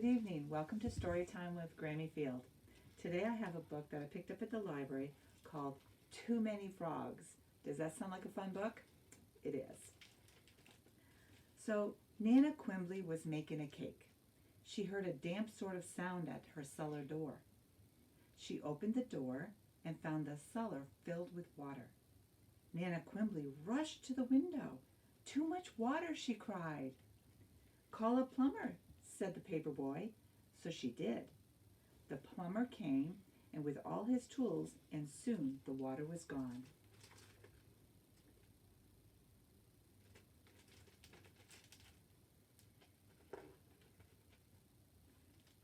Good evening. Welcome to Storytime with Grammy Field. Today I have a book that I picked up at the library called Too Many Frogs. Does that sound like a fun book? It is. So, Nana Quimby was making a cake. She heard a damp sort of sound at her cellar door. She opened the door and found the cellar filled with water. Nana Quimby rushed to the window. "Too much water," she cried. "Call a plumber," said the paper boy. So she did. The plumber came, and with all his tools, and soon the water was gone.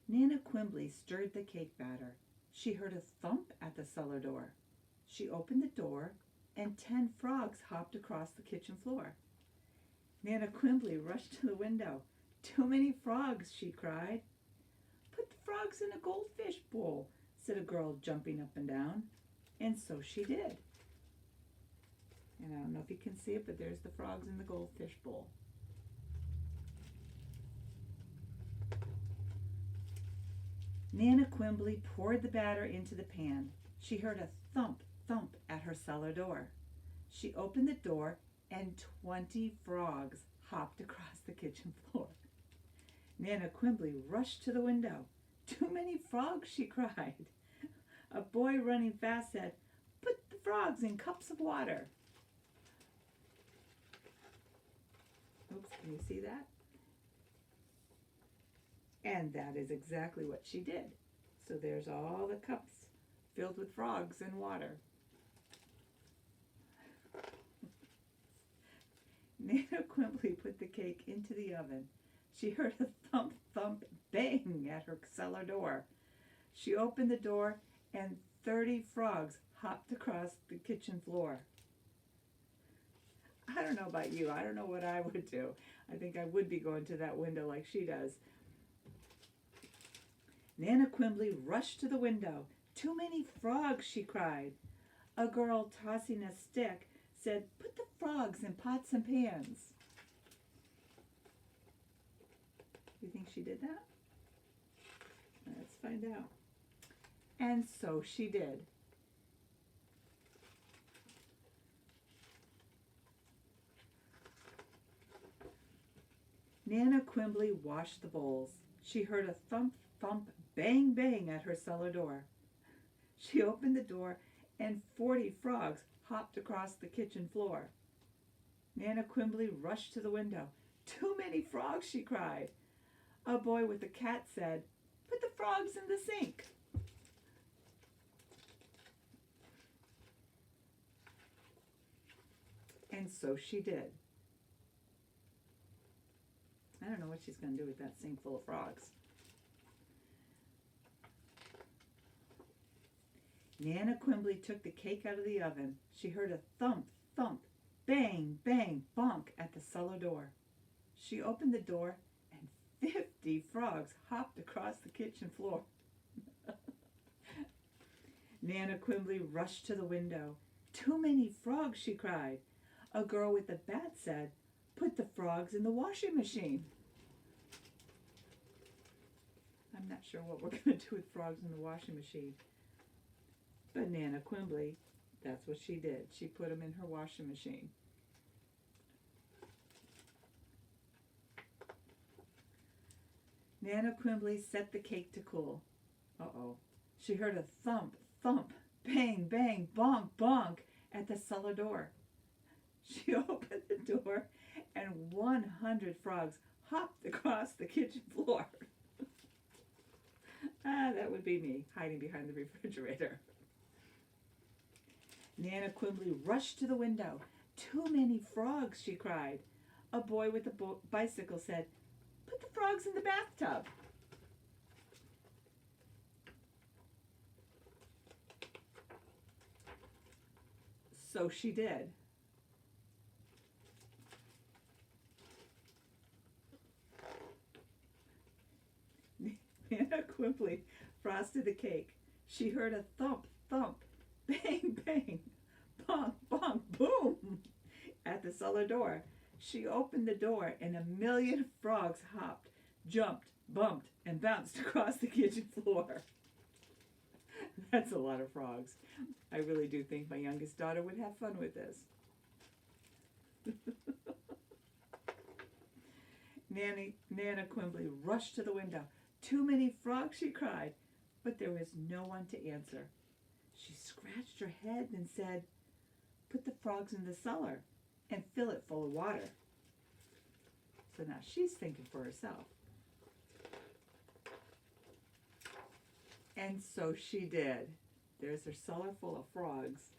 Nana Quimby stirred the cake batter. She heard a thump at the cellar door. She opened the door, and 10 frogs hopped across the kitchen floor. Nana Quimby rushed to the window. "Too many frogs," she cried. "Put the frogs in a goldfish bowl," said a girl, jumping up and down. And so she did. And I don't know if you can see it, but there's the frogs in the goldfish bowl. Nana Quimby poured the batter into the pan. She heard a thump, thump at her cellar door. She opened the door, and 20 frogs hopped across the kitchen floor. Nana Quimby rushed to the window. "Too many frogs," she cried. A boy running fast said, "Put the frogs in cups of water." Oops, can you see that? And that is exactly what she did. So there's all the cups filled with frogs and water. Nana Quimby put the cake into the oven. She heard a thump, thump, bang at her cellar door. She opened the door, and 30 frogs hopped across the kitchen floor. I don't know about you. I don't know what I would do. I think I would be going to that window like she does. Nana Quimby rushed to the window. "Too many frogs," she cried. A girl tossing a stick said, "Put the frogs in pots and pans." You think she did that? Let's find out. And so she did. Nana Quimby washed the bowls. She heard a thump, thump, bang, bang at her cellar door. She opened the door, and 40 frogs hopped across the kitchen floor. Nana Quimby rushed to the window. "Too many frogs," she cried. A boy with a cat said, "Put the frogs in the sink." And so she did. I don't know what she's going to do with that sink full of frogs. Nana Quimby took the cake out of the oven. She heard a thump, thump, bang, bang, bonk at the cellar door. She opened the door, and 50 frogs hopped across the kitchen floor. Nana Quimby rushed to the window. "Too many frogs," she cried. A girl with a bat said, "Put the frogs in the washing machine." I'm not sure what we're going to do with frogs in the washing machine. But Nana Quimby, that's what she did. She put them in her washing machine. Nana Quimby set the cake to cool. Uh-oh. She heard a thump, thump, bang, bang, bonk, bonk at the cellar door. She opened the door, and 100 frogs hopped across the kitchen floor. That would be me, hiding behind the refrigerator. Nana Quimby rushed to the window. "Too many frogs," she cried. A boy with a bicycle said, "Put the frogs in the bathtub." So she did. Nana Quimby frosted the cake. She heard a thump, thump, bang, bang, bonk, bonk, boom at the cellar door. She opened the door, and a million frogs hopped, jumped, bumped, and bounced across the kitchen floor. That's a lot of frogs. I really do think my youngest daughter would have fun with this. Nana Quimby rushed to the window. "Too many frogs," she cried, but there was no one to answer. She scratched her head and said, "Put the frogs in the cellar and fill it full of water." So now she's thinking for herself. And so she did. There's her cellar full of frogs.